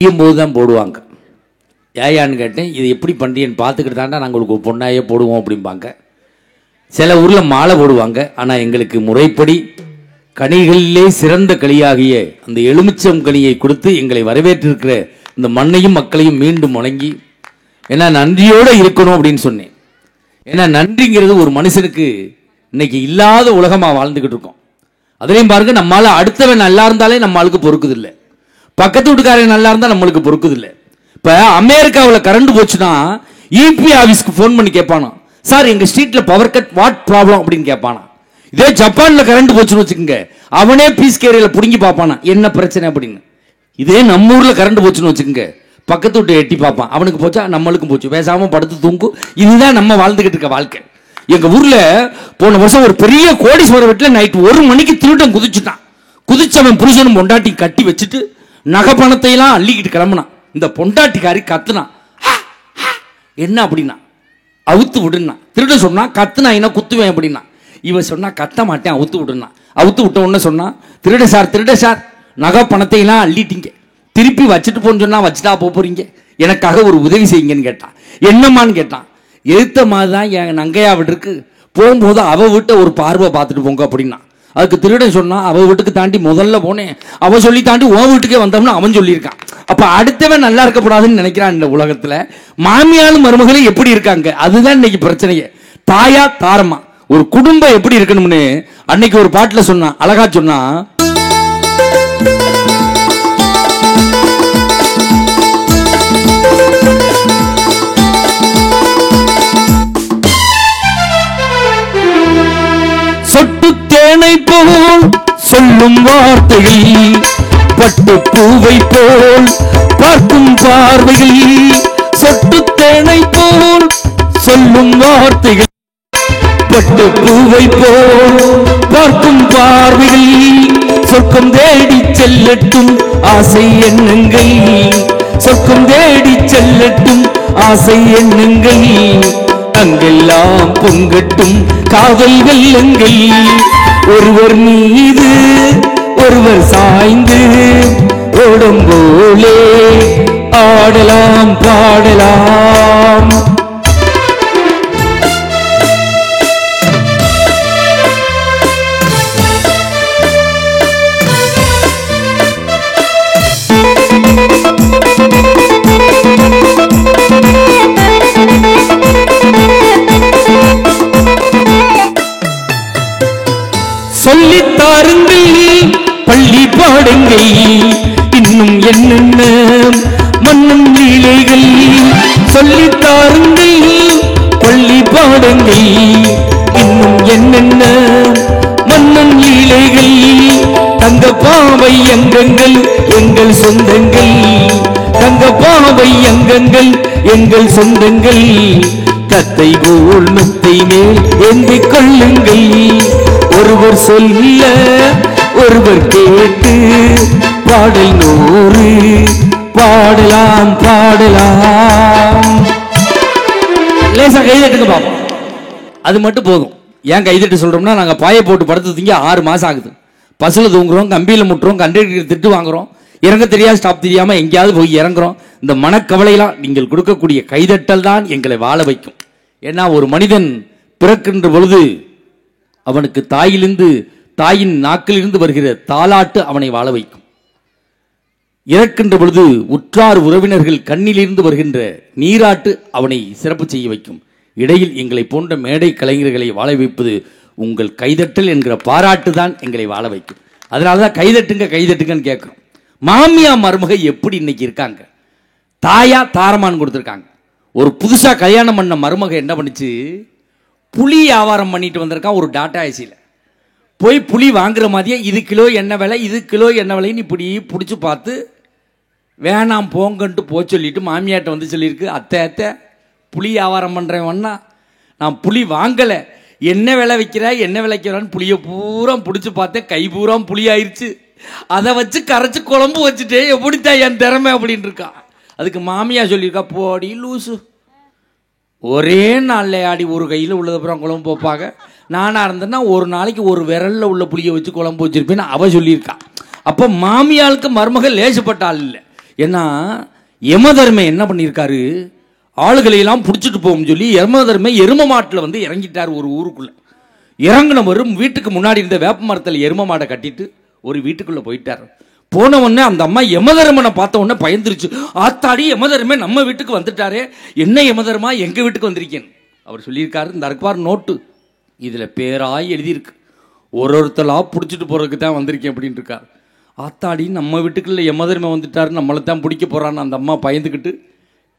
போது தான் போடுவாங்க. ஏயான்னு கேட்டேன். இது எப்படி பண்ணுறீன்னு பார்த்துக்கிட்டு தாண்டா நாங்கள் உங்களுக்கு பொண்ணாயே போடுவோம் அப்படிம்பாங்க. சில ஊரில் மாலை போடுவாங்க. ஆனால் எங்களுக்கு முறைப்படி கனிகளிலே சிறந்த களியாகிய அந்த எலுமிச்சம் கனியை கொடுத்து எங்களை வரவேற்றிருக்கிற இந்த மண்ணையும் மக்களையும் மீண்டும் வணங்கி ஏன்னா நன்றியோடு இருக்கணும் அப்படின்னு சொன்னேன். ஏன்னா நன்றிங்கிறது ஒரு மனுஷனுக்கு இன்னைக்கு இல்லாத உலகமாக வாழ்ந்துக்கிட்டு இருக்கோம். அதுலேயும் பாருங்க, நம்மளால அடுத்தவன் நல்லா இருந்தாலே நம்ம ஆளுக்கு பொறுக்குது இல்லை, பக்கத்து வீட்டுக்காரன் நல்லா இருந்தால் நம்மளுக்கு பொறுக்குது இல்லை. இப்போ அமெரிக்காவில் கரண்ட் போச்சுன்னா இபி ஆஃபீஸ்க்கு ஃபோன் பண்ணி கேட்பானா, சார் எங்கள் ஸ்ட்ரீட்டில் பவர் கட், வாட் ப்ராப்ளம் அப்படின்னு கேட்பானா. இதே ஜப்பானில் கரண்ட் போச்சுன்னு வச்சுக்கோங்க, அவனே பீஸ் கேரியரில் பிடுங்கி பார்ப்பானா என்ன பிரச்சனை அப்படின்னு. இதே நம்ம ஊரில் கரண்ட் போச்சுன்னு வச்சுக்கோங்க, பக்கத்து விட்டு எட்டி பார்ப்பான், அவனுக்கு போச்சா நம்மளுக்கும் போச்சு, பேசாமல் படுத்து தூங்கும். இதுதான் நம்ம வாழ்ந்துக்கிட்டு இருக்க வாழ்க்கை. எங்கள் ஊரில் போன வருஷம் ஒரு பெரிய கோடீஸ்வரர் வீட்டில் நைட்டு 1 மணிக்கு திருடன் குதிச்சுட்டான். குதிச்சவன் புருஷனும் பொண்டாட்டி கட்டி வச்சுட்டு நகை பணத்தையெல்லாம் அள்ளிக்கிட்டு கிளம்புனான். இந்த பொண்டாட்டிக்காரி கத்துனான், என்ன அப்படின்னா அவுத்து விடுனா. திருட சொன்னா கத்துனா என்ன குத்துவேன் அப்படின்னா. இவன் சொன்னா கத்த மாட்டேன் அவுத்து விடுனா. அவுத்து விட்ட உடனே சொன்னா, திருட சார் நகை பணத்தையெல்லாம் அள்ளிட்டீங்க, திருப்பி வச்சுட்டு போன்னு சொன்னா வச்சுட்டா போறீங்க, எனக்காக ஒரு உதவி செய்யுங்கன்னு கேட்டான். என்னம்மான்னு கேட்டான். எழுத்த மாதிரி தான் என் நங்கையா வீட்டுக்கு போகும்போது அவ வீட்டை ஒரு பார்வை பார்த்துட்டு போங்க அப்படின்னா. அதுக்கு திருடன் சொன்னா, அவ வீட்டுக்கு தாண்டி முதல்ல போனேன், அவ சொல்லி தாண்டி உன் வீட்டுக்கே வந்தோம்னு அவன் சொல்லியிருக்கான். அப்ப அடுத்தவன் நல்லா இருக்கக்கூடாதுன்னு நினைக்கிறான். இந்த உலகத்துல மாமியாலும் மருமகளும் எப்படி இருக்காங்க, அதுதான் இன்னைக்கு பிரச்சனையே. தாயா தாரமா ஒரு குடும்பம் எப்படி இருக்கணும்னு அன்னைக்கு ஒரு பாட்டுல சொன்னா, அழகா சொன்னா, சொட்டு தேனை போல் சொல்லும் வார்த்தைகள், பட்டு பூவை போல் பார்க்கும் பார்வைகள். சொட்டு தேனை போல் சொல்லும் வார்த்தைகள், பட்டு பூவை போல் பார்க்கும் பார்வைகள். சொர்க்கம் தேடி செல்லட்டும் ஆசை எண்ணங்கள், சொர்க்கம் தேடி செல்லட்டும் ஆசை எண்ணங்கள். அங்கெல்லாம் பொங்கட்டும் காதல் வெள்ளங்கள், ஒருவர் மீது ஒருவர் சாய்ந்து ஓடும் போலே ஆடலாம் பாடலாம். சொல்லித்தாருங்கள் பள்ளி பாடுங்கள், இன்னும் என்னென்ன மன்னும் லீலைகள். சொல்லித்தாருங்கள் பள்ளி பாடுங்கள், இன்னும் என்னென்ன மன்னும் லீலைகள். தங்க பாவை அங்கங்கள் எங்கள் சொந்தங்கள், தங்க பாவை அங்கங்கள் எங்கள் சொந்தங்கள். தத்தை போல் மெத்தை மேல் ஏந்திக் கொள்ளுங்கள், ஒருவர் சொல்ல ஒருவர் கேட்டு பாடல் 100 பாடலாம் பாடலாம். லேசா கைதட்டுங்க பாப்போம், அது மட்டும் போதும். ஏன் கைதட்டு சொல்றோம்னா, நாங்க பாயை போட்டு படுத்து தூங்கி 6 மாசம் ஆகுது. பஸ்ஸில் தூங்குறோம், கம்பியில முட்டுறோம், கண்டக்டர் திட்டு வாங்குறோம், இறங்க தெரியாது ஸ்டாப் தெரியாம எங்கேயாவது போய் இறங்குறோம். இந்த மனக்கவலையெல்லாம் நீங்கள் கொடுக்கக்கூடிய கைதட்டல் தான் எங்களை வாழ வைக்கும். ஏன்னா ஒரு மனிதன் பிறக்கின்ற பொழுது அவனுக்கு தாயின் நாக்கிலிருந்து வருகிற தாலாட்டு அவனை வாழ வைக்கும். இறக்கின்ற பொழுது உற்றார் உறவினர்கள் கண்ணிலிருந்து வருகின்ற நீராட்டு அவனை சிறப்பு செய்ய வைக்கும். இடையில் எங்களை போன்ற மேடை கலைஞர்களை வாழ வைப்பது உங்கள் கைதட்டல் என்கிற பாராட்டு தான் எங்களை வாழ வைக்கும். அதனாலதான் கைதட்டுங்கன்னு கேட்கிறோம். மாமியா மருமக எப்படி இன்னைக்கு இருக்காங்க, தாயா தாரமான்னு கொடுத்துருக்காங்க. ஒரு புதுசா கல்யாணம் பண்ண மருமக என்ன பண்ணிச்சு, புளி வியாபாரம் பண்ணிட்டு வந்திருக்கான். ஒரு டாட்டா ஏசியில் போய் புளி வாங்குற மாதிரியே இது கிலோ என்ன விலை, இது கிலோ என்ன விலைன்னு இப்படி பிடிச்சி பார்த்து வேணாம் போங்கன்ட்டு சொல்லிட்டு மாமியாட்ட வந்து சொல்லியிருக்கு, அத்தை புளி வியாபாரம் பண்ணுறேன்னா நான் புளி வாங்கலை, என்ன விலை வைக்கிறா என்ன விலைக்கிறான்னு புளியை பூரா பிடிச்சி பார்த்தேன், கை பூரா புளி ஆயிடுச்சு, அதை வச்சு கரைச்சி குழம்பு வச்சுட்டே எப்படித்தான் என் திறமை அப்படின்னு இருக்கா. அதுக்கு மாமியா சொல்லியிருக்கா, போடி லூசு, ஒரே நாளில் ஆடி ஒரு கையில் உள்ளதுப்புறம் குழம்பு வைப்பாங்க, நானாக இருந்தேன்னா ஒரு நாளைக்கு ஒரு விரலில் உள்ள புளியை வச்சு குழம்பு வச்சிருப்பேன்னு அவ சொல்லியிருக்கா. அப்போ மாமியாளுக்கு மருமகள் லேசுப்பட்ட ஆள் இல்லை. ஏன்னா யமதர்மன் என்ன பண்ணியிருக்காரு, ஆளுகளை எல்லாம் பிடிச்சிட்டு போகும் சொல்லி யமதர்மன் எரும மாட்டில் வந்து இறங்கிட்டார். ஒரு ஊருக்குள்ள இறங்கினவரும் வீட்டுக்கு முன்னாடி இருந்த வேப்ப மரத்தில் எரும மாடை கட்டிட்டு ஒரு வீட்டுக்குள்ள போயிட்டார். போன உடனே அந்த அம்மா யமதர்மனை பார்த்த உடனே பயந்துருச்சு. ஆத்தாடி, யமதர்மன் நம்ம வீட்டுக்கு வந்துட்டாரே, என்ன யமதர்மா எங்க வீட்டுக்கு வந்திருக்கேன். அவர் சொல்லியிருக்காரு, இந்த அர்ப்பார் நோட்டு, இதுல பேராய் எழுதியிருக்கு, ஒருத்தலா பிடிச்சிட்டு போறதுக்கு தான் வந்திருக்கேன் அப்படின்னு இருக்கார். ஆத்தாடி, நம்ம வீட்டுக்குள்ள யமதர்மன் வந்துட்டாரு, நம்மளை தான் பிடிக்க போறான்னு அந்த அம்மா பயந்துக்கிட்டு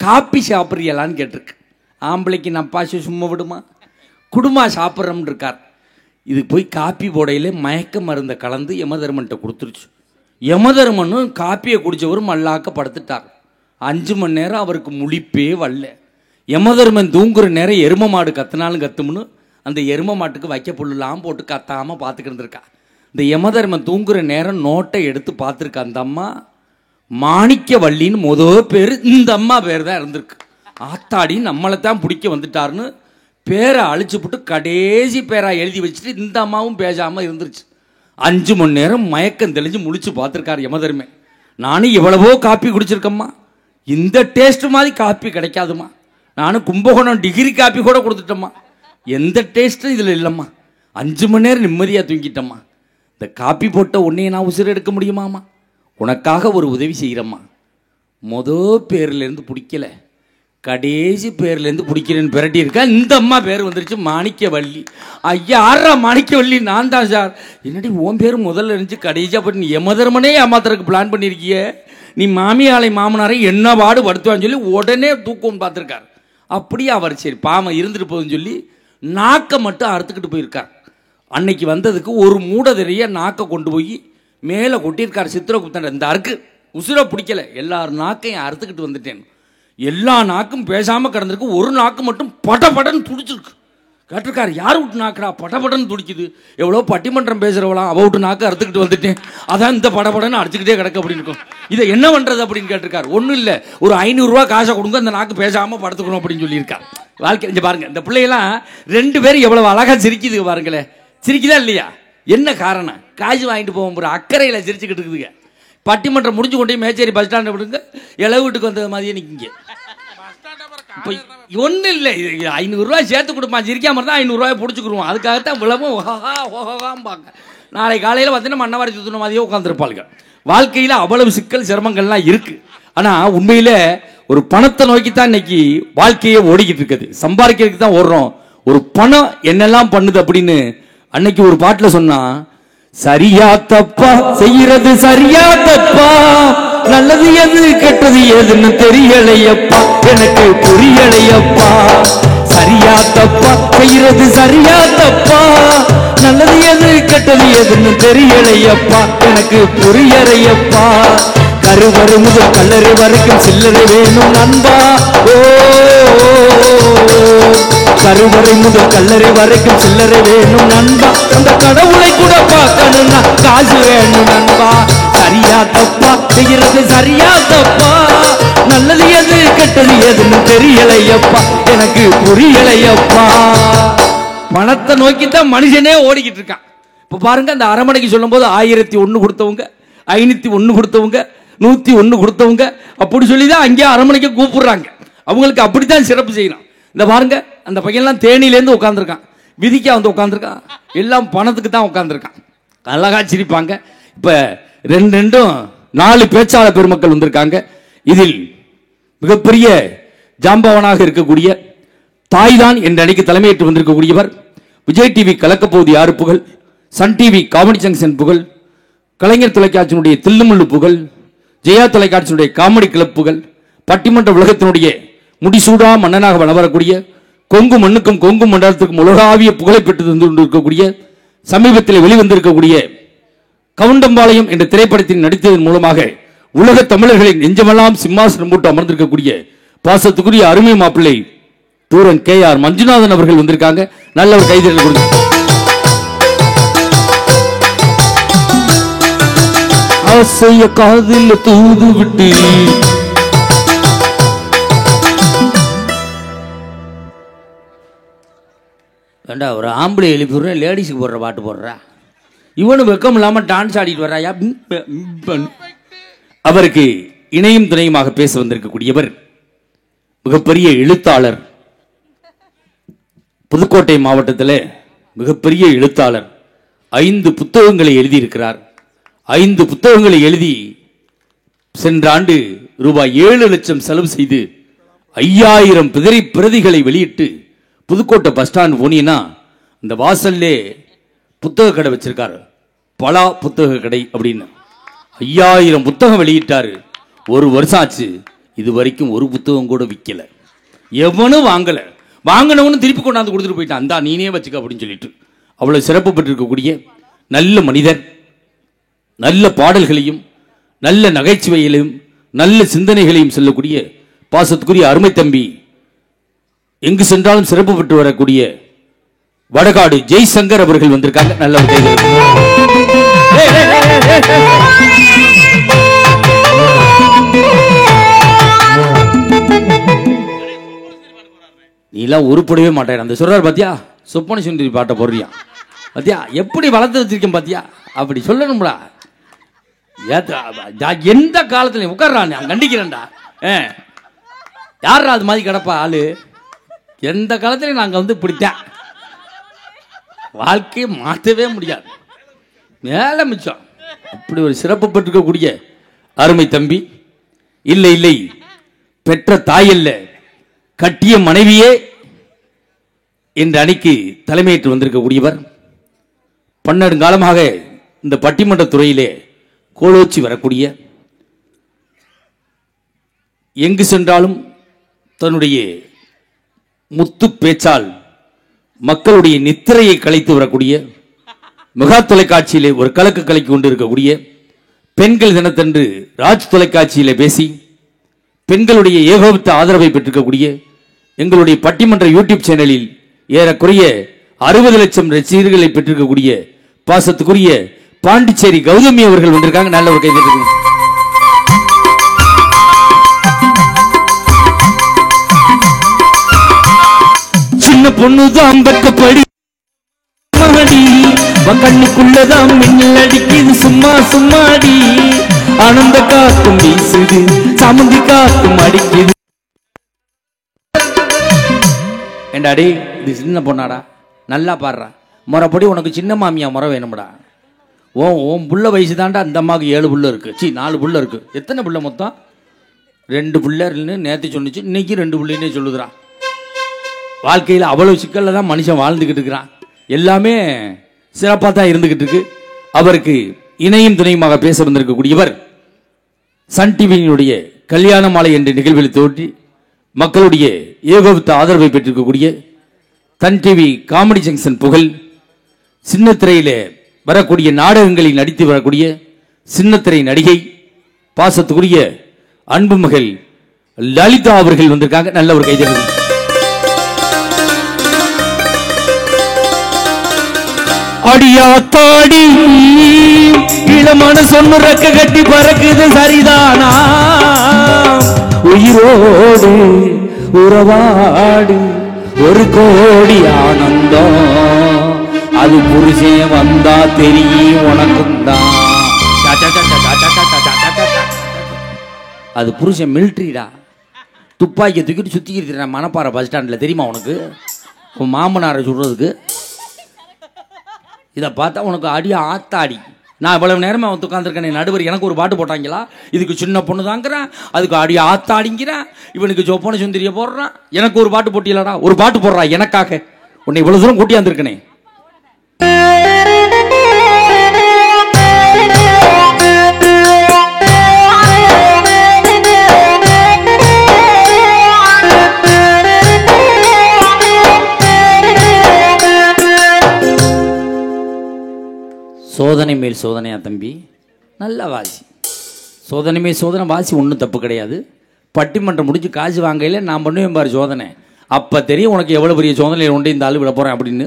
காப்பி சாப்பிட்றியலான்னு கேட்டிருக்கு. ஆம்பளைக்கு நப்பாசி சும்மா விடுமா, குடும்பா சாப்பிட்றோம்னு இருக்கார். இது போய் காப்பி போடையில மயக்க மருந்தை கலந்து யமதர்மன்கிட்ட கொடுத்துருச்சு. யமதர்மனும் காப்பியை குடிச்சவரும் மல்லாக்க படுத்துட்டார். 5 மணி நேரம் அவருக்கு முழிப்பே வரல. யமதர்மன் தூங்குற நேரம் எரும மாடு கத்தினாலும் கத்தும்னு அந்த எரும மாட்டுக்கு வைக்க புல்லாம் போட்டு கத்தாம பார்த்துக்கிட்டு இருந்திருக்கா. இந்த யமதர்மன் தூங்குற நேரம் நோட்டை எடுத்து பார்த்துருக்கா. அந்த அம்மா மாணிக்கவல்லின்னு முதல் பேர் இந்த அம்மா பேர் தான் இருந்திருக்கு. ஆத்தாடி, நம்மளை தான் பிடிக்க வந்துட்டாருன்னு பேரை அழிச்சு போட்டு கடைசி பேரா எழுதி வச்சுட்டு இந்த அம்மாவும் பேசாம இருந்துருச்சு. 5 மணி நேரம் மயக்கம் தெளிஞ்சு முழிச்சு பார்த்துருக்காரு யமதர்மன். நானும் எவ்வளவோ காப்பி குடிச்சிருக்கம்மா, இந்த டேஸ்ட் மாதிரி காப்பி கிடைக்காதுமா. நானும் கும்பகோணம் டிகிரி காப்பி கூட கொடுத்துட்டோம்மா, எந்த டேஸ்ட்டும் இதில் இல்லைம்மா. 5 மணி நேரம் நிம்மதியாக தூங்கிட்டம்மா. இந்த காப்பி போட்ட உன்னையை நான் உசுறு எடுக்க முடியுமாம்மா? உனக்காக ஒரு உதவி செய்கிறம்மா. மொதல் பேர்லேருந்து பிடிக்கல, கடைசி பேர்லேருந்து பிடிக்கிறேன்னு பிரட்டி இருக்கா. இந்த அம்மா பேர் வந்துருச்சு மாணிக்கவல்லி. ஐயா, ஆறா மாணிக்கவல்லி? நான் தான் சார். என்னடி உன் பேர் முதல்ல இருந்துச்சு, கடைசியாக போட்டு நீ யமதர்மனே ஏமாத்துறதுக்கு பிளான் பண்ணியிருக்கிய, நீ மாமியாளை மாமனாரை என்ன பாடு படுத்துவான்னு சொல்லி உடனே தூக்கம் பார்த்துருக்கார். அப்படியே அவர் சரி பாவம் இருந்துட்டு போகுதுன்னு சொல்லி நாக்கை மட்டும் அறுத்துக்கிட்டு போயிருக்கார். அன்னைக்கு வந்ததுக்கு ஒரு மூடதிரைய நாக்கை கொண்டு போய் மேலே கொட்டியிருக்கார் சித்திரகுப்தன். இந்த அறுக்கு உசுரை பிடிக்கல, எல்லார் நாக்கையும் அறுத்துக்கிட்டு வந்துட்டேன். எல்லா நாக்கும் பேசாமல் கிடந்திருக்கு, ஒரு நாக்கு மட்டும் படபடன்னு துடிச்சிருக்கு. கேட்டிருக்காரு, யார் விட்டு நாக்குறா படபடன்னு துடிக்குது? எவ்வளோ பட்டிமன்றம் பேசுகிறவளாம், அவ விட்டு நாக்கு அறுத்துக்கிட்டு வந்துட்டேன், அதான் இந்த படபடன்னு அடிச்சுக்கிட்டே கிடக்கு அப்படின்னு இருக்கும். இதை என்ன பண்ணுறது அப்படின்னு கேட்டிருக்காரு. ஒன்றும் இல்லை, ஒரு 500 ரூபா காசை கொடுங்க, அந்த நாக்கு பேசாமல் படுத்துக்கணும் அப்படின்னு சொல்லியிருக்கார். வாழ்க்கை இங்கே பாருங்க, இந்த பிள்ளையெல்லாம் 2 பேரும் எவ்வளவு அழகாக சிரிக்குது பாருங்களேன். சிரிக்குதா இல்லையா? என்ன காரணம்? காசு வாங்கிட்டு போவோம் ஒரு அக்கறையில் சிரிச்சுக்கிட்டு இருக்குதுங்க. பட்டிமன்றம் முடிஞ்சு கொண்டே மேச்சேரி பஸ் ஸ்டாண்ட் விடுங்க, இளவு வீட்டுக்கு வந்தது மாதிரியே நிற்கிங்க. இப்போ ஒன்றும் இல்லை, 500 ரூபாய் சேர்த்து கொடுப்பான், சிரிக்காம இருந்தால் 500 ரூபாய் பிடிச்சிக்கிடுவோம். அதுக்காகத்தான் விளவும் ஓஹாம்பாங்க. நாளை காலையில் பார்த்தீங்கன்னா மண்ணவாரி சுற்றின மாதிரியே உட்காந்துருப்பாளுங்க. வாழ்க்கையில் அவ்வளவு சிக்கல் சிரமங்கள்லாம் இருக்கு. ஆனால் உண்மையில் ஒரு பணத்தை நோக்கித்தான் இன்னைக்கு வாழ்க்கையே ஓடிக்கிட்டு இருக்குது, சம்பாதிக்கிறதுக்கு தான் ஓடுறோம். ஒரு பணம் என்னெல்லாம் பண்ணுது அப்படின்னு அன்னைக்கு ஒரு பாட்டில் சொன்னா, சரியா தப்பா செய்யறது சரியா தப்பா, நல்லது எது கெட்டது எதுன்னு தெரியலையப்பா, எனக்கு புரியலையப்பா. சரியா தப்பா செய்யறது சரியா தப்பா, நல்லது எது கெட்டது எதுன்னு தெரியலையப்பா, எனக்கு புரியலையப்பா. கருவறு முதல் கல்லறை வரைக்கும் சில்லறை வேணும் நண்பா. ஓ, கருவறை முதல் கல்லறை வரைக்கும் சில்லறை வேணும் நண்பா. அந்த கடவுளை கூட பார்க்கணும்னா காசு வேணும் நண்பா. சரியா தப்பா செய்யறது சரியா தப்பா, நல்லது எது கெட்டது எதுன்னு தெரியலையப்பா, எனக்கு புரியலையப்பா. பணத்தை நோக்கித்தான் மனுஷனே ஓடிக்கிட்டு இருக்கான். இப்ப பாருங்க, அந்த அரமனைக்கு சொல்லும் போது 1001 கொடுத்தவங்க, 501 கொடுத்தவங்க, 101 கொடுத்தவங்க அப்படி சொல்லிதான் அங்கேயே அரமனைக்கு கூப்பிடுறாங்க. அவங்களுக்கு அப்படித்தான் சிறப்பு செய்யணும். இந்த பாருங்க, அந்த பையன்லாம் தேனிலேருந்து உட்காந்துருக்கான், விதிக்கா வந்து உட்காந்துருக்கான், எல்லாம் பணத்துக்கு தான் உட்காந்துருக்கான். அழகா சிரிப்பாங்க. இப்போ 4 பேச்சாளர் பெருமக்கள் வந்திருக்காங்க. இதில் மிகப்பெரிய ஜாம்பவனாக இருக்கக்கூடிய தாய்தான் என்ற அணிக்கு தலைமையேற்று வந்திருக்கக்கூடியவர் விஜய் டிவி கலக்கப்போது யாரு புகழ், சன் டிவி காமெடி ஜங்ஷன் புகழ், கலைஞர் தொலைக்காட்சியினுடைய தில்லுமுள்ளு புகழ், ஜெயா தொலைக்காட்சியினுடைய காமெடி கிளப் புகழ், பட்டிமன்ற உலகத்தினுடைய முடிசூடா மன்னனாக வளரக்கூடிய கொங்கு மண்ணுக்கும் கொங்கு மண்டலத்துக்கும் உலகாவிய புகழை பெற்று தந்து கொண்டிருக்கக்கூடிய சமீபத்தில் வெளிவந்திருக்கக்கூடிய கவுண்டம்பாளையம் என்ற திரைப்படத்தில் நடித்ததன் மூலமாக உலக தமிழர்களின் நெஞ்சமெல்லாம் சிம்மாசனம் போட்டு அமர்ந்திருக்கக்கூடிய பாசத்துக்குரிய அருமை மாப்பிள்ளை தூரன் KR மஞ்சுநாதன் அவர்கள் வந்திருக்காங்க. நல்ல ஒரு கைதட்டல் கொடுங்க. ஆசைய காதில் தூது விட்டு ஏண்டா ஒரு ஆம்பளை எழுப்பி விடுற, லேடிஸுக்கு போடுற பாட்டு போடுறா, இவனு வெக்கம் இல்லாமல் டான்ஸ் ஆடிட்டு வர்றாயா. அவருக்கு இணையும் துணையுமாக பேச வந்திருக்கக்கூடியவர் மிகப்பெரிய எழுத்தாளர். புதுக்கோட்டை மாவட்டத்தில் மிகப்பெரிய எழுத்தாளர். 5 புத்தகங்களை எழுதியிருக்கிறார். 5 புத்தகங்களை எழுதி சென்ற ஆண்டு ரூபாய் 7 லட்சம் செலவு செய்து 5000 பிரதிகளை வெளியிட்டு புதுக்கோட்டை பஸ் ஸ்டாண்ட் போனீங்கன்னா இந்த வாசல்லே புத்தக கடை வச்சிருக்காரு. பலா புத்தக கடை அப்படின்னு 5000 புத்தகம் வெளியிட்டாரு. 1 வருஷம் ஆச்சு, இது வரைக்கும் ஒரு புத்தகம் கூட விற்கல. எவனும் வாங்கல. வாங்கினவனு திருப்பி கொண்டாந்து கொடுத்துட்டு போயிட்டான். அந்த நீனே வச்சுக்க அப்படின்னு சொல்லிட்டு அவ்வளவு சிறப்பு பெற்றிருக்கக்கூடிய நல்ல மனிதர். நல்ல பாடல்களையும் நல்ல நகைச்சுவைகளையும் நல்ல சிந்தனைகளையும் சொல்லக்கூடிய பாசத்துக்குரிய அருமை தம்பி, எங்கு சென்றாலும் சிறப்பு பெற்று வரக்கூடிய வடகாடு ஜெய்சங்கர் அவர்கள் வந்திருக்காங்க. நல்ல நீலாம் உருப்படவே மாட்டேன். அந்த சொல்றாரு பாத்தியா, சொப்பன சுந்தரி பாட்டை போடுறியா பாத்தியா, எப்படி வளர்த்து வச்சிருக்கேன் பாத்தியா, அப்படி சொல்லணும்டா. எந்த காலத்துல உட்கார்றான் கண்டிக்கிறேன்டா. யாரா அது மாதிரி கிடப்பா ஆளு. எந்த காலத்திலையும் நாங்க வந்து இப்படித்தான் வாழ்க்கையை மாற்றவே முடியாது. மேல மிச்சம். அப்படி ஒரு சிறப்பு பெற்றிருக்கக்கூடிய அருமை தம்பி. இல்லை இல்லை, பெற்ற தாயல்ல கட்டிய மனைவியே என்ற அணிக்கு தலைமையேற்று வந்திருக்கக்கூடியவர். 12 காலமாக இந்த பட்டிமன்ற துறையிலே கோலோச்சி வரக்கூடிய, எங்கு சென்றாலும் தன்னுடைய முத்து பேச்சால் மக்களுடைய நித்திரையை கலைத்து வரக்கூடிய, மெகா தொலைக்காட்சியிலே ஒரு கலக்கு கலைக்கு கொண்டு இருக்கக்கூடிய, பெண்கள் தினத்தன்று ராஜ் தொலைக்காட்சியிலே பேசி பெண்களுடைய ஏகோபித்த ஆதரவை பெற்றிருக்கக்கூடிய எங்களுடைய பட்டிமன்ற யூடியூப் சேனலில் ஏறக்குறைய 60 லட்சம் ரசிகர்களை பெற்றிருக்கக்கூடிய பாசத்துக்குரிய பாண்டிச்சேரி கௌதமி அவர்கள் வந்திருக்காங்க. நல்ல ஒரு கைது. சின்ன பொண்ணுதான் பக்கப்படி கண்ணுக்குள்ளதான் மின்னல் அடிக்குது சும்மா சும்மாடி, ஆனந்த காத்தும் வீசுது சாமந்தி காத்தும் அடிக்குது. ஏண்டாடி இது சின்ன பொண்ணாடா, நல்லா பாடுறா, முறைப்படி உனக்கு சின்ன மாமியா முறை வேணும்டா. ஓம் புள்ள வயசு தாண்டா. அந்த அம்மாவுக்கு 7 புள்ள இருக்கு, 4 புள்ள இருக்கு. எத்தனை புள்ள மொத்தம்? 2 பிள்ளைன்னு நேற்று சொன்னிச்சு, இன்னைக்கு 2 பிள்ளைன்னே சொல்லுதுறான். வாழ்க்கையில் அவ்வளவு சிக்கல்ல தான் மனுஷன் வாழ்ந்துகிட்டு இருக்கிறான். எல்லாமே சிறப்பாக தான் இருந்துகிட்டு இருக்கு. அவருக்கு இணையும் துணையுமாக பேச வந்திருக்கக்கூடியவர் சன் டிவியினுடைய கல்யாண மாலை என்ற நிகழ்வில் தோற்றி மக்களுடைய ஏகோபித்த ஆதரவை பெற்றிருக்கக்கூடிய சன் டிவி காமெடி ஜங்ஷன் புகழ், சின்னத்திரையிலே வரக்கூடிய நாடகங்களில் நடித்து வரக்கூடிய சின்னத்திரை நடிகை, பாசத்துக்குரிய அன்பு மகள் லலிதா அவர்கள் வந்திருக்காங்க. நல்ல ஒரு கைதறி. அடியாத்தாடி இளமான சொன்னு ரெக்க கட்டி பறக்குது சரிதானா, உயிரோடு உறவாடு ஒரு கோடி ஆனந்தம், அது புருஷன் வந்தா தெரியும் உனக்கும் தான். அது புருஷன் மிலிட்டரிடா, துப்பாக்கியை தூக்கிட்டு சுத்திக்கிட்டு மணப்பாறை பஸ் ஸ்டாண்டில். தெரியுமா உனக்கு? உன் மாமனாரை சொல்றதுக்கு இதை பார்த்தா உனக்கு அடி ஆத்தாடி. நான் இவ்வளவு நேரமா வந்து உட்காந்துருக்கேன் நடுவர், எனக்கு ஒரு பாட்டு போட்டாங்களா? இதுக்கு சின்ன பொண்ணு தாங்கிறேன், அதுக்கு அடி ஆத்தாடிங்கிறேன், இவனுக்கு சொப்பன சுந்தரிய போடுறான், எனக்கு ஒரு பாட்டு போட்டியலடா. ஒரு பாட்டு போடுறா எனக்காக, உன்னை இவ்வளவு தூரம் கூட்டியாந்துருக்கனே. சோதனை மேல் சோதனையா தம்பி, நல்ல வாசி. சோதனை மேல் சோதனை வாசி, ஒன்றும் தப்பு கிடையாது. பட்டிமன்றம் முடிஞ்சு காசு வாங்கையில் நான் பண்ணுவேன் பாரு சோதனை, அப்போ தெரியும் உனக்கு எவ்வளோ பெரிய சோதனை ஒன்றே இந்த ஆள் விட போகிறேன் அப்படின்னு.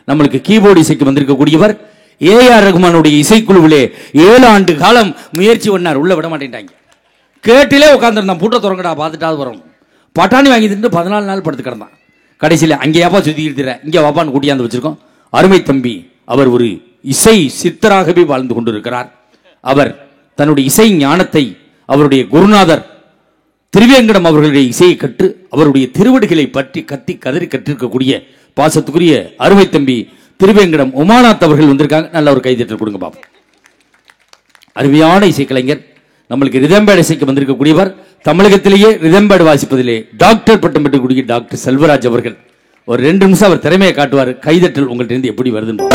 நம்மளுக்கு கீபோர்டு இசைக்கு வந்திருக்கக்கூடியவர் ஏஆர் ரகுமானுடைய இசைக்குழுவிலே 7 ஆண்டு காலம் முயற்சி பண்ணார். உள்ள விட மாட்டேன்ட்டாங்க. கேட்டிலே உட்காந்துருந்தான், பூட்டை திறங்கடா பார்த்துட்டாவது வரும். பட்டாணி வாங்கி திட்டு 14 நாள் படுத்து கிடந்தான். கடைசியில் அங்கே ஏப்பா சுற்றிக்கிட்டு இங்கே வாப்பான்னு கூட்டியாந்து வச்சிருக்கோம். அருமை தம்பி அவர் ஒரு இசை சித்தராகவே வாழ்ந்து கொண்டிருக்கிறார். அவர் தன்னுடைய இசை ஞானத்தை அவருடைய குருநாதர் திருவேங்கடம் அவர்களுடைய இசையை கற்று அவருடைய திருவடிகளை பற்றி கத்தி கதறி கற்றிருக்கக்கூடிய பாசத்துக்குரிய அருமை தம்பி திருவேங்கடம் உமாநாத் அவர்கள் வந்திருக்காங்க. நல்ல ஒரு கைதட்டல் கொடுங்க பாப்போம். அருமையான இசைக்கலைஞர், நம்மளுக்கு ரிதம்பேடு இசைக்கு வந்திருக்கக்கூடியவர், தமிழகத்திலேயே ரிதம்பேடு வாசிப்பதிலே டாக்டர் பட்டம் பெற்றக்கூடிய டாக்டர் செல்வராஜ் அவர்கள். ஒரு 2 நிமிஷம் அவர் திறமையை காட்டுவார். கைதட்டல் உங்கள்கிட்ட இருந்து எப்படி வருதுன்னு.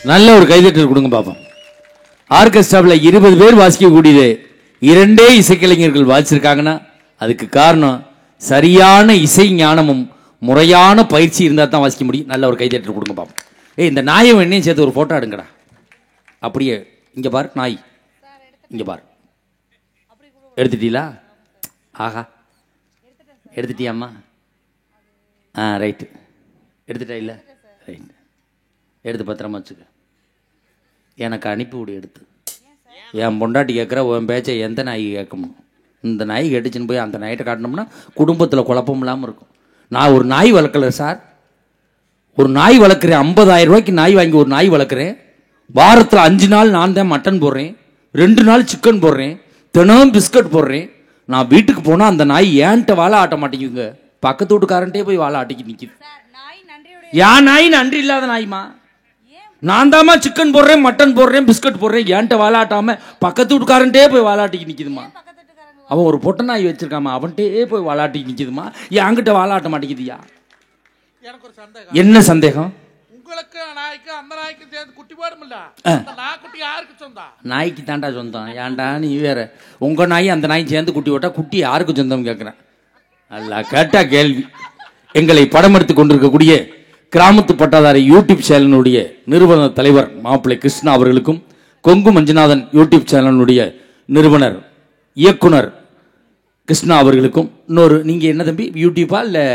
நல்ல ஒரு கைதட்டல் கொடுங்க பாப்போம். ஆர்கெஸ்ட்ராவில் 20 பேர் வாசிக்கக்கூடியது 2 இசைக்கலைஞர்கள் வாசிச்சிருக்காங்கன்னா அதுக்கு காரணம் சரியான இசை ஞானமும் முறையான பயிற்சி இருந்தால் தான் வாசிக்க முடியும். நல்ல ஒரு கைதட்டல் கொடுங்க பாப்போம். இந்த நாயும் என்னையும் சேர்த்து ஒரு ஃபோட்டோ எடுங்கடா. அப்படியே இங்கே பாரு நாய், இங்கே பாரு. எடுத்துட்டீங்களா? ஆஹா, எடுத்துட்டியாம்மா? ரைட்டு, எடுத்துட்டா இல்லை? ரைட், எடுத்து பத்திரமா வச்சுக்க. எனக்கு அனுப்பி விடு எடுத்து. என் பொண்டாட்டி கேட்குற உன் பேச்சை எந்த நாய் கேட்கணும்? இந்த நாய் கேட்டுச்சுன்னு போய் அந்த நாய்கிட்ட காட்டினோம்னா குடும்பத்தில் குழப்பம் இல்லாமல் இருக்கும். நான் ஒரு நாய் வளர்க்கல சார், ஒரு நாய் வளர்க்குறேன். 50,000 ரூபாய்க்கு நாய் வாங்கி ஒரு நாய் வளர்க்குறேன். வாரத்தில் 5 நாள் நான் தான் மட்டன் போடுறேன், 2 நாள் சிக்கன் போடுறேன், தினம் பிஸ்கட் போடுறேன். நான் வீட்டுக்கு போனால் அந்த நாய் ஏன்ட்ட வாழை ஆட்ட மாட்டேங்குங்க, பக்கத்து வீட்டுக்காரன்ட்டே போய் வாழை ஆட்டிக்கு நிற்கிது. என் நாய் நன்றி இல்லாத நாய்மா. நான் தாமா சிக்கன் போடுறேன், மட்டன் போடுறேன், பிஸ்கட் போடுறேன், ஏன்ட்ட வாழாட்டாம பக்கத்து வீட்டுக்காரன்ட்டே போய் வாழாட்டிக்கு நிற்கிதுமா. அவன் ஒரு பொட்டை நாய் வச்சிருக்காமா, அவன்கிட்டே போய் வாழாட்டிக்கு நிற்கிதுமா. என்கிட்ட வாழாட்ட மாட்டேங்குதுயா. எனக்கு ஒரு சந்தேகம். என்ன சந்தேகம்? உங்களுக்கு நாய்க்கு அந்த நாய்க்கு சேர்ந்து குட்டி போடும்ல, அந்த நாய்க்குட்டி யாருக்கு சொந்தம்? நாய்க்கு தாண்டா சொந்தம். ஏன்டா நீ வேற? உங்க நாய் அந்த நாய் சேர்ந்து குட்டி போட்டா குட்டி யாருக்கு சொந்தம் கேட்குறேன். அல்ல கேட்டா கேள்வி. எங்களை படம் எடுத்து கொண்டிருக்கக்கூடிய கிராமத்து பட்டாதாரி யூடியூப் சேனலுடைய நிறுவன தலைவர் மாப்பிள்ளை கிருஷ்ணா அவர்களுக்கும், கொங்கு மஞ்சுநாதன் யூடியூப் சேனலுடைய நிறுவனர் இயக்குனர் கிருஷ்ணா அவர்களுக்கும், இன்னொரு நீங்கள் என்ன தம்பி யூடியூப்பா இல்லை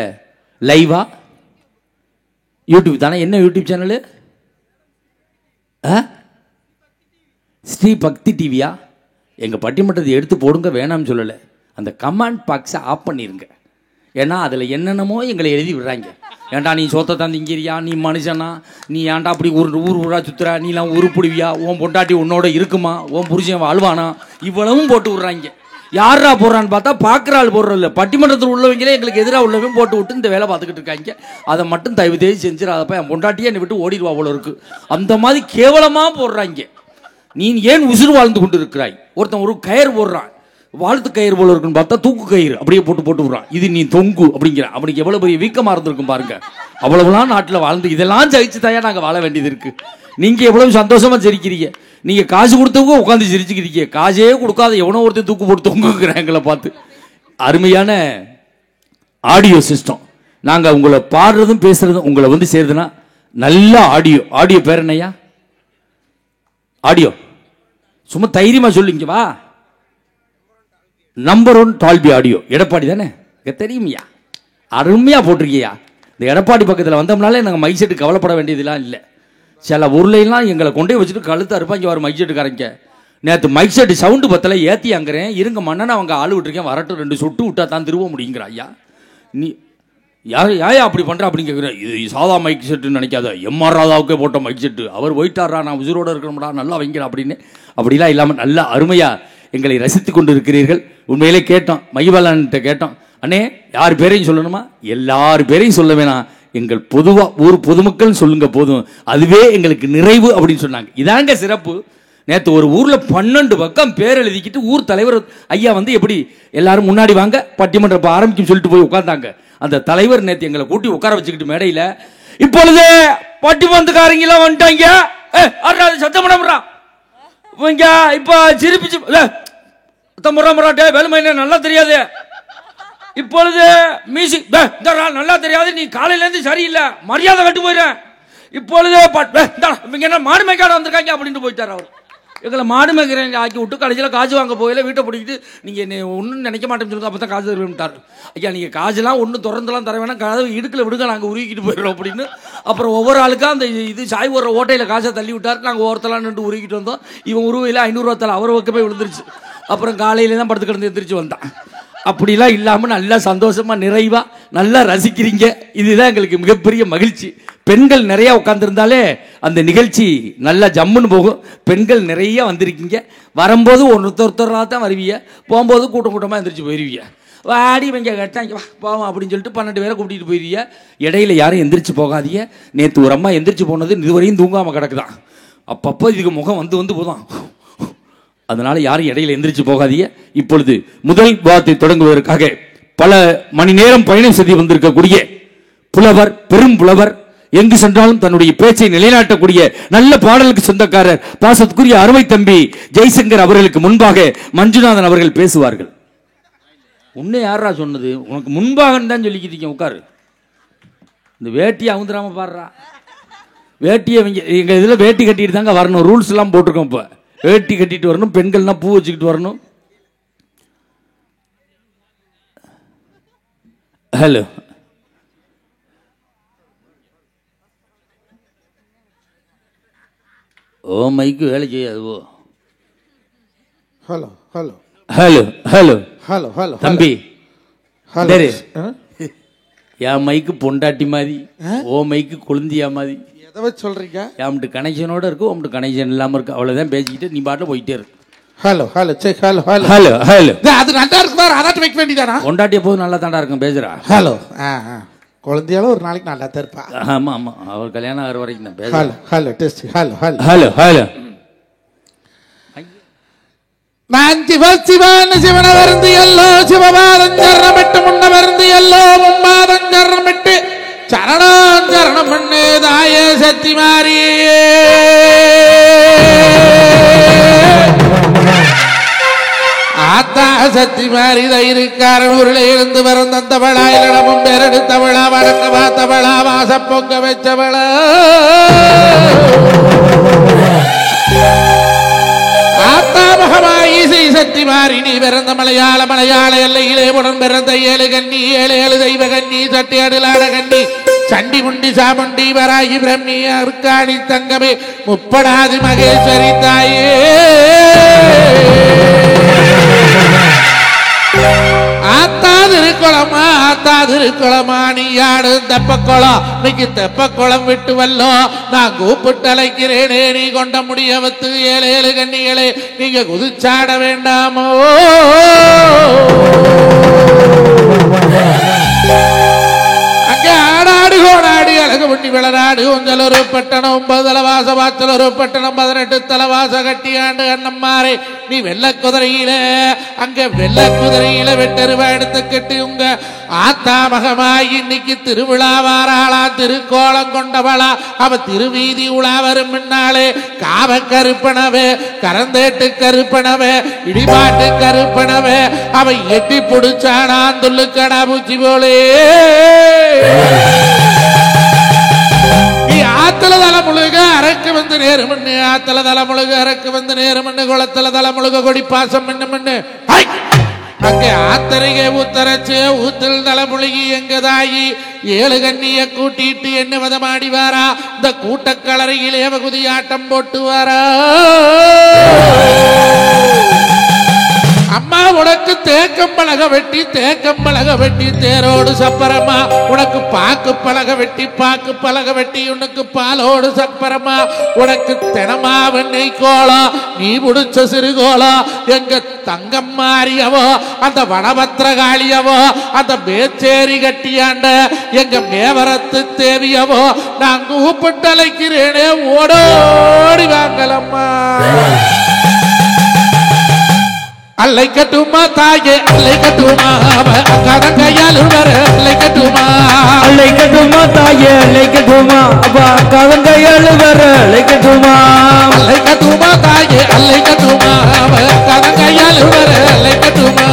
லைவா? யூடியூப் தானே. என்ன யூடியூப் சேனலு? ஸ்ரீ பக்தி டிவியா? எங்கள் பட்டிமன்றத்தை எடுத்து போடுங்க, வேணாம்னு சொல்லலை. அந்த கமெண்ட் பாக்ஸை ஆஃப் பண்ணிருங்க. ஏன்னா அதில் என்னென்னமோ எங்களை எழுதி விடுறாங்க. ஏன்டா நீ சோத்தை தான் திங்கிறியா, நீ மனுஷனா, நீ ஏன்டா அப்படி ஊர் ஊரா சுத்துறா, நீலாம் உருப்பிடுவியா, உன் பொண்டாட்டி உன்னோட இருக்குமா, உன் புருஷன் வாழ்வானா, இவ்வளவும் போட்டு விடுறாங்க. யாரா போடுறான்னு பார்த்தா பார்க்குற ஆள் போடுறதில்ல. பட்டிமன்றத்தில் உள்ளவங்களே எங்களுக்கு எதிராக உள்ளவங்க போட்டு விட்டு இந்த வேலை பார்த்துக்கிட்டு இருக்காங்க. அதை மட்டும் தயவு தேதி செஞ்சிடாதப்ப, என் பொண்டாட்டியே என்னை விட்டு ஓடிடுவா அவ்வளோ இருக்கு. அந்த மாதிரி கேவலமாக போடுறாங்க. நீ ஏன் உசுறு வாழ்ந்து கொண்டு இருக்கிறாய்? ஒருத்தன் ஒரு கயிறு போடுறான், வாழ்த்து கயிறு போல இருக்குன்னு பார்த்தா தூக்கு கயிறு அப்படியே போட்டு விடுறான். இது நீ தொங்கு அப்படிங்கிற. அவனுக்கு எவ்வளவு பெரிய வீக்கமாக இருந்திருக்கும் பாருங்க. அவ்வளவுலாம் நாட்டில் வாழ்ந்து இதெல்லாம் ஜெயிச்சு தாயா நாங்கள் வாழ வேண்டியது இருக்கு. நீங்க எவ்வளவு சந்தோஷமா சிரிக்கிறீங்க. நீங்க காசு கொடுத்தவங்க உட்காந்து சிரிச்சுக்கிறீங்க, காசே கொடுக்காத எவனோ ஒருத்தர் தூக்கு போட்டு தொங்குங்கிறாங்களை பார்த்து. அருமையான ஆடியோ சிஸ்டம். நாங்கள் உங்களை பாடுறதும் பேசுறதும் உங்களை வந்து சேருதுன்னா நல்ல ஆடியோ. ஆடியோ பேர் என்னையா? ஆடியோ சும்மா தைரியமா சொல்லிங்க வா. Number 1 Dolby audio. எடப்பாடி தானே தெரியுமையா? அருமையா போட்டிருக்கியா. இந்த எடப்பாடி பக்கத்தில் வந்தோம்னாலே நாங்கள் மைக் செட்டு கவலைப்பட வேண்டியதுலாம் இல்லை. சில ஊர்லாம் எங்களை கொண்டே வச்சுட்டு கழுத்து அறுப்பாங்க வர மைக் செட்டுக்காரங்க. நேற்று மைக் செட்டு சவுண்டு பத்தல ஏற்றி அங்குறேன், இருங்க மன்னனை அவங்க ஆளு விட்டுருக்கேன், வரட்டும் 2 சொட்டு விட்டா தான் திரும்ப முடியுங்கிற. ஐயா நீ யாயா அப்படி பண்ணுற அப்படின்னு கேட்குறேன். இது சாதா மைக் செட்டுன்னு நினைக்காத, எம்ஆர் ராதாவுக்கே போட்ட மைக் செட்டு, அவர் போயிட்டாரா, நான் உசுரோடு இருக்கணும்டா, நல்லா வைங்கிற அப்படின்னு. அப்படிலாம் இல்லாமல் நல்லா அருமையாக எங்களை ரசித்து கொண்டு இருக்கிறீர்கள். உண்மையிலே கேட்டோம், மகிபாலன்ட்ட கேட்டோம், அண்ணே யார் பேரையும் சொல்லணுமா? எல்லார் பேரையும் சொல்ல வேணாம், எங்கள் பொதுவாக ஊர் பொதுமக்கள் சொல்லுங்க போதும், அதுவே எங்களுக்கு நிறைவு அப்படின்னு சொன்னாங்க. இதாங்க சிறப்பு. நேற்று ஒரு ஊரில் 12 பக்கம் பேர் எழுதிக்கிட்டு ஊர் தலைவர் ஐயா வந்து எப்படி எல்லாரும் முன்னாடி வாங்க பட்டிமன்றம் ஆரம்பிக்கும் சொல்லிட்டு போய் உட்கார்ந்தாங்க. அந்த தலைவர் நேற்று எங்களை கூட்டி உட்கார வச்சுக்கிட்டு மேடையில், இப்பொழுது பட்டிமன்றக்காரங்களாம் வந்துட்டாங்க, சத்தம் பண்ண இப்ப சிரிப்பிச்சு முறாட்டே வேலுமை நல்லா தெரியாது, இப்பொழுது மியூசிக் நல்லா தெரியாது, நீ காலையில இருந்து சரியில்லை, மரியாதை கட்டு போயிடுறேன், இப்பொழுது என்ன மாடு மேய்க்காட வந்திருக்காங்க அப்படின்ட்டு போயிட்டார் அவர். எங்களை மாடு மேய்க்கிறேன் ஆக்கி விட்டு கடைசியில் காசு வாங்க போயில வீட்டை பிடிக்கிட்டு நீங்கள் ஒன்றும் நினைக்க மாட்டேன்னு சொல்லுங்க, அப்போ தான் காசு தருவேன்ட்டார். ஐயா நீங்கள் காசுலாம் ஒன்றும் திறந்துலாம் தர வேணாம், கதவு இடுக்கில் விடுங்க, நாங்கள் உருகிக்கிட்டு போயிடுறோம் அப்படின்னு. அப்புறம் ஒவ்வொரு ஆளுக்கும் அந்த இது சாய் போடுற ஓட்டையில் காசை தள்ளி விட்டார். நாங்கள் ஒருத்தலாம் நின்று உருகிட்டு வந்தோம். இவன் உருவையில் 500 ரூபா தலை அவர் பக்கமே விழுந்துருச்சு. அப்புறம் காலையில தான் படுத்து கிடந்து எந்திரிச்சு வந்தான். அப்படிலாம் இல்லாமல் நல்லா சந்தோஷமா நிறைவா நல்லா ரசிக்கிறீங்க. இதுதான் எங்களுக்கு மிகப்பெரிய மகிழ்ச்சி. பெண்கள் நிறைய உட்கார்ந்துருந்தாலே அந்த நிகழ்ச்சி நல்லா ஜம்முன்னு போகும். பெண்கள் நிறைய வந்திருக்கீங்க. வரும்போது ஒருத்தராக தான் வருவீங்க, போகும்போது கூட்டம் கூட்டமாக எந்திரிச்சு போயிருவீங்க. வாடி இவங்க கேட்டாங்க வா போவோம் அப்படின்னு சொல்லிட்டு 12 பேரை கூட்டிகிட்டு போயிருவீங்க. இடையில யாரும் எந்திரிச்சு போகாதீங்க. நேற்று ஒரு அம்மா எந்திரிச்சு போனது இதுவரையும் தூங்காமல் கிடக்குதான். அப்பப்போ இதுக்கு முகம் வந்து போதான். அதனால யாரும் இடையில எந்திரிச்சு போகாதீங்க. இப்பொழுது முதல் வாரத்தை தொடங்குவதற்காக பல மணி நேரம் பயணம் செய்து வந்திருக்கக்கூடிய புலவர், பெரும் புலவர், எங்கு சென்றாலும் தன்னுடைய பேச்சை நிலைநாட்டக்கூடிய நல்ல பாடலுக்கு சொந்தக்காரர் பாசத்துக்குரிய அருமை தம்பி ஜெய்சங்கர் அவர்களுக்கு முன்பாக மஞ்சுநாதன் அவர்கள் பேசுவார்கள். உன்னை யாரா சொன்னது? உனக்கு முன்பாக தான் சொல்லிக்கிட்டீங்க. உட்காரு. இந்த வேட்டியை அவுந்துராம பாடுறா. வேட்டியை எங்க இதுல வேட்டி கட்டிட்டு தாங்க வரணும். ரூல்ஸ் எல்லாம் போட்டிருக்கோம். இப்ப வேட்டி கட்டிட்டு வரணும். பெண்கள்னா பூ வச்சுக்கிட்டு வரணும். ஹலோ, ஓ மைக்கு வேலை செய்யாதுவோ. Hello hello hello hello hello hello தம்பி, ஹலோ. என் மைக்கு பொண்டாட்டி மாதிரி, ஓ மைக்கு குழந்தையா மாதிரி. எதை வச்சு சொல்றீங்க? என்கிட்ட கனெக்ஷனோட இருக்கு, உங்கள்கிட்ட கனெக்ஷன் இல்லாம இருக்கு. அவ்வளவுதான் பேசிக்கிட்டு நீ பாட்டில் போயிட்டே இருக்கு. ஹலோ ஹலோ சே ஹலோ ஹலோ ஹலோ ஹலோ. அது நல்லா இருக்கு பாரு. அதாட்டு வைக்க வேண்டியதானா? பொண்டாட்டிய போது நல்லா தாண்டா இருக்கும் பேசுறா. ஹலோ. குழந்தையால ஒரு நாளைக்கு நல்லா தான் இருப்பா. ஆமா ஆமா, அவர் கல்யாணம் ஆகிற வரைக்கும் தான் பேசுறேன். Hello hello test. Hello hello hello hello. நான் சிவசிவான சிவன வருந்தி எல்லோ சிவபாதஞ்சரணமிட்டு முன்ன வருந்தி எல்லோ மும்மாதஞ்சரணமிட்டு சரணாஞ்சரணம் பண்ணு தாயே சக்தி மாறி ஆத்தா சக்தி மாறி தயிருக்காரன் உருளை இருந்து வரந்தவளா இளமும் பேரெடுத்தவளா வடக்க பார்த்தவளா வாச பொங்க வச்சவளா சக்தி மாறி நீ பிறந்த மலையாள எல்லையிலே உடன் பிறந்த 7 கன்னி 7 தெய்வ கன்னி சட்டி அடுலாட கன்னி சண்டி முண்டி சாமுண்டி வராகி பிரம்மி அருக்காணி தங்கமே முப்படாதி மகேஸ்வரி தாயே ஆத்தா திருக்குளமா நீ ஆடு தெப்பக்குளம். இன்னைக்கு தெப்பக்குளம் விட்டு வல்லோ நான் கூப்பிட்டு அழைக்கிறேனே. நீ கொண்ட முடியவத்து 7 கன்னிகளே நீங்க குதிச்சாட வேண்டாமோ? அங்கே ஆடாடு கோடாடி அழகு பண்ணி விளநாடு ஒஞ்சல் ஒரு பட்டணம் 9 தலவாச வாச்சல் ஒரு பட்டணம் 18 தலவாச கட்டி ஆண்டு அண்ணம்மாரே நீ வெள்ள குதிரையில அங்க வெள்ள குதிரையில வெட்டருவா எடுத்து கட்டி உங்க ஆத்தா மகமாய் இன்னைக்கு திருவிழா வாராளா திருக்கோலம் கொண்டவளா அவ திருவீதி உலா வரும் முன்னாலே காவ கருப்பனவே கரந்தேட்டு கருப்பனவே இடிபாட்டு கருப்பனவே அவ எட்டி புடிச்சானான் துள்ளு கடா பூச்சி போலே ஆத்தல தல முழுக அரக்கு வந்து நேருமண்ணு ஆத்தல தல முழுக அரக்கு வந்து நேருமண்ணு குளத்தல தல முழுக கொடி பாசம் மண்ணு அங்கே ஆத்தரிகை ஊத்தரச்சு ஊத்தல் தல முழுகி எங்க தாயி 7 கண்ணிய கூட்டிட்டு என்ன வதமாடி வாரா. இந்த கூட்டக்கலரையிலே வகுதி ஆட்டம் போட்டு வாரா. அம்மா உனக்கு தேக்கம் பலக வெட்டி தேரோடு சப்பரமா உனக்கு பாக்கு பலக வெட்டி உனக்கு பாலோடு சப்பரமா உனக்கு தினமா வெண்ணெய் கோலம் நீ முடிச்ச சிறுகோலம் எங்க தங்கம் மாறியவோ அந்த வடபத்திரகாளியவோ அந்த மேச்சேரி கட்டியாண்ட எங்க மேவரத்து தேவியவோ நான் கூப்பிட்டு அழைக்கிறேனே ஓடோடி வாங்கலம்மா. அல்லை கட்டுமா தாயே அல்லை கட்டுமா அக்காரன் கையால் வர அல்லை கட்டுமா தாயே அல்லை கட்டுமா அக்காரன் கையால் வர அல்லை கட்டுமா தாயே அல்லை கட்டுமா அக்காரன் கையால் வர அல்லை கட்டுமா.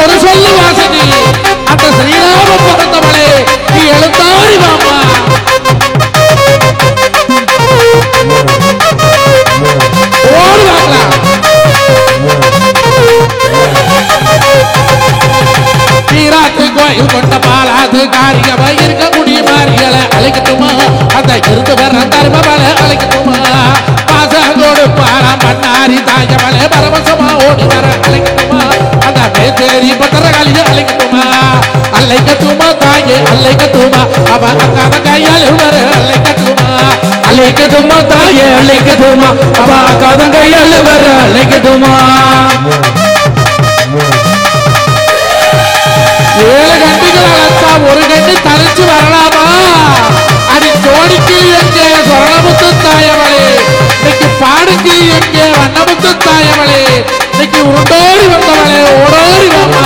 ஒரு சொல்லு வாசனி அந்த ஸ்ரீரா மாறியவ இருக்கக்கூடிய மாறிகளை அழைக்கட்டுமா அந்த இருந்து வர தர்மமலை அழைக்கட்டுமா பாசம் கொடுப்பாராம் பண்ணாரி தாயமலை பரவசமா ஓடி வர அழைக்கட்டுமா அந்த மேத்தேரி பத்திரகாலிய அழைக்கட்டுமா அழைக்கட்டுமா தாயே அழைக்கட்டுமா அவ அக்காத கையால் வர அழைக்கட்டுமா அழைக்கட்டுமா தாயே அழைக்கட்டுமா அவ அக்காத கையால் வர அழைக்கட்டுமா ஏழு கண்டிகள் அழைத்தா ஒரு கண்டி தரிச்சு வரலாமா அது தோணிக்கு எங்கே சொரணமுத்து தாயவளே இன்னைக்கு பாடுக்கு எங்கே வண்ணமுத்து தாயவளே இன்னைக்கு உருண்டோடி வந்தவளே ஓடோடி வாமா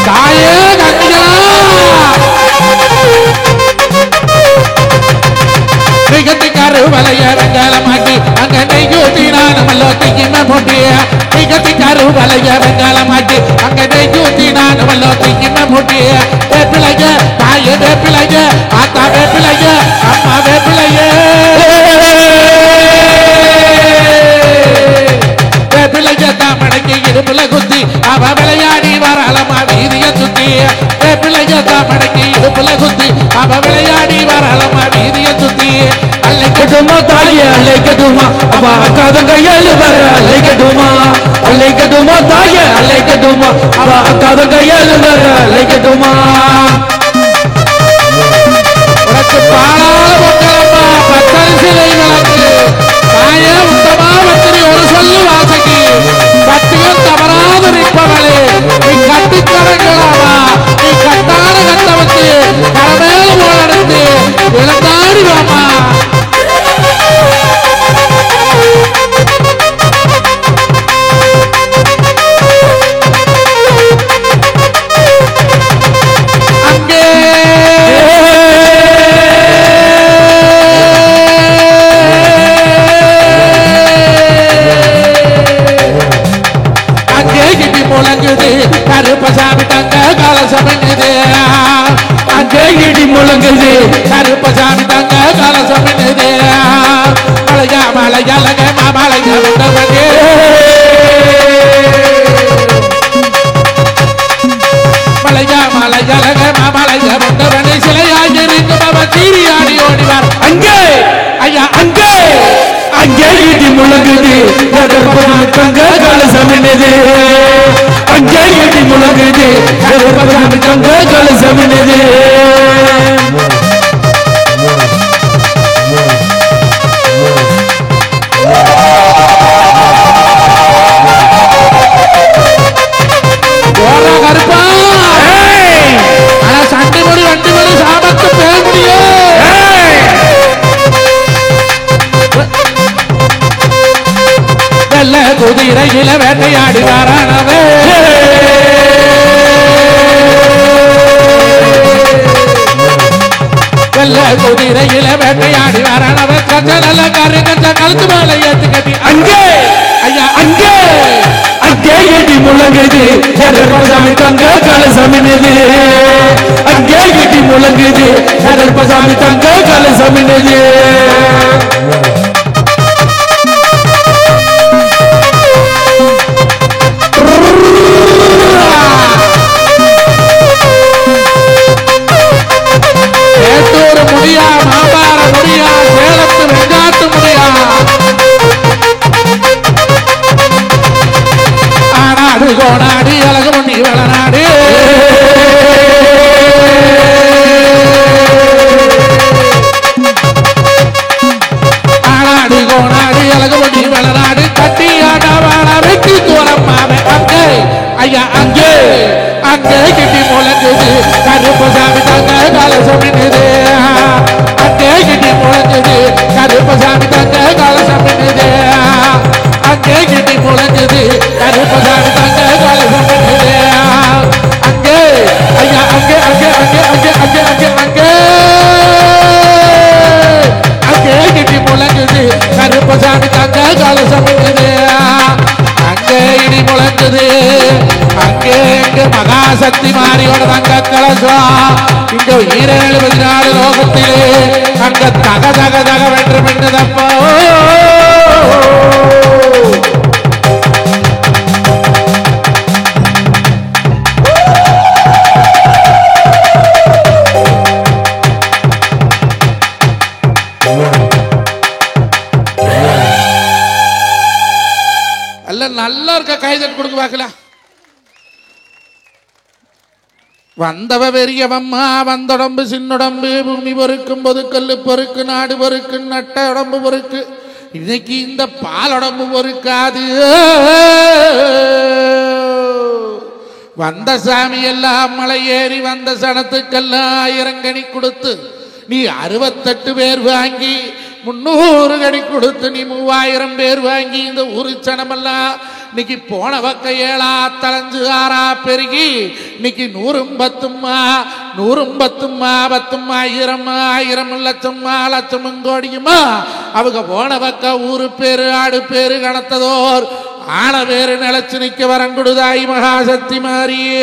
தாயே கண்டிகளா மிகத்திக்காரு வலைய வெங்காலமாக்கி அங்க நெய்யூத்தினான மல்லோத்திக்கிம முட்டிய மிகத்திக்காரு வலைய வெங்காலமாக்கி அங்க நெய்யூத்தினான மல்லோத்திக்கிம முட்டிய வேப்பிலைய தாய வேப்பிலைய ஆத்தா வேப்பிலைய அம்மா வேப்பிலைய வேப்பிலைய தாமடைக்கு இடுப்புல குத்தி அவ விளையாடி வரலமா வீதிய சுத்தி வேப்பிலைய தாமடைக்கு இடுப்புல குத்தி அவ விளையாடி வரலமா வீதிய சுத்தி அழைக்கட்டுமா தாயே அழைக்கட்டுமா அவ அக்காத கையால் வர அழைக்கட்டுமா அழைக்கட்டுமா தாயே அழைக்கட்டுமா அவ அக்காத கையால் வர அழைக்கட்டுமா உனக்கு பாலால பொங்கலம்மா பத்தரிசிலை விளக்கு தாய உத்தமா பத்திரி ஒரு சொல்லு வாசகி பத்தியும் தவறாது நிற்பவளே நீ கட்டுக்கரங்களாவா நீ கட்டான கட்டவத்து கரமேல போலடுத்து இழந்தாடி வாமா அங்கே அங்கே கிட்டி முழங்குது கருப்பசாமி தங்க கலசமின்னுது அங்கே இடி முழங்குது கருப்பசாமி தங்க கலசமின்னுது மலையா மலையலக மாமலைய வந்தவனே மலையா மலையலக மாமலைய வந்தவனே சிலையாக இருக்கும் அவன் தீரியாடி ஓடிவார் அங்கே ஐயா அங்கே அங்கே இடி முழங்குது கருப்பசாமி தங்க கலசமின்னுது அங்கே இடி முழங்குது கருப்பசாமி தங்க கலசமின்னுது ஓரா கருப்பா ஆனா சண்டை மொழி வண்டி மொழி சாபத்து பேச முடியும் வெள்ள குதிரையில வேட்டையாடி வாரானவே வெள்ள குதிரையில வேட்டையாடி வாரானவே கச்ச நல்ல காரு கச்ச கழுத்து மேல ஏத்து கட்டி அங்கே ஐயா அங்கே அங்கே இடி முழங்குது கருப்பசாமி தங்க கலசமின்னுது அங்கே இடி முழங்குது கருப்பசாமி தங்க கலசமின்னுது மேட்டூர் முடியா மாபார முடியா சேலத்து வெங்காட்டு முடியா ஆனாடு கோனாடி அழகு முன்னி வளநாடு ஆனாடு கோனாடி அழகு முன்னி வளநாடு கட்டி ஆடவாட வெட்டி தோலம்மாவே அங்கே ஐயா அங்கே அங்கே கிட்டி முழங்குது கருப்பசாமி தங்க கலசமின்னுது அங்கே கிட்டி முழங்குது கருப்பசாமி தங்க கலசமின்னுது அங்கே கிட்டி முழங்குது கருப்பசாமி தங்க கலசமின்னுது அங்கே ஐயா அங்கே அங்கே அங்கே அங்கே அங்கே அங்கே அங்கே அங்கே கிட்டி முழங்குது கருப்பசாமி தங்க கலசமின்னுது அங்கே இடி முழங்குது அங்கே எங்க மகாசக்தி மாரியோட தங்க கலசம் இங்க 74 லோகத்திலே அங்க தக தக தக வென்று மின்னதப்போ நல்லா இருக்க கைதட்டு கொடுக்க பார்க்கலாம். வந்தவ பெரியவம்மா வந்தொடம்பு சின்னுடம்பு பூமி பொறுக்கும் பொதுக்கல்லு பொறுக்கு நாடு பொறுக்கு நட்ட உடம்பு பொறுக்கு. இன்னைக்கு இந்த பாலொடம்பு பொறுக்காது. வந்த சாமி எல்லாம் மலை ஏறி வந்த சனத்துக்கெல்லாம் 1000 கனி கொடுத்து நீ 68 பேர் வாங்கி 300 கனி கொடுத்து நீ 3000 பேர் வாங்கி இந்த ஊரு சனமெல்லாம் இன்னைக்கு போன பக்க 7 தலைஞ்சு 6 பெருகி இன்னைக்கு 100 10 1000 லட்சம் லட்சமும் கோடியுமா அவங்க போன பக்க ஊரு பேரு ஆடு பேரு கணத்ததோர் ஆன பேரு நிலச்சு நிக்க வரங்குடுதாய் மகாசக்தி மாறிய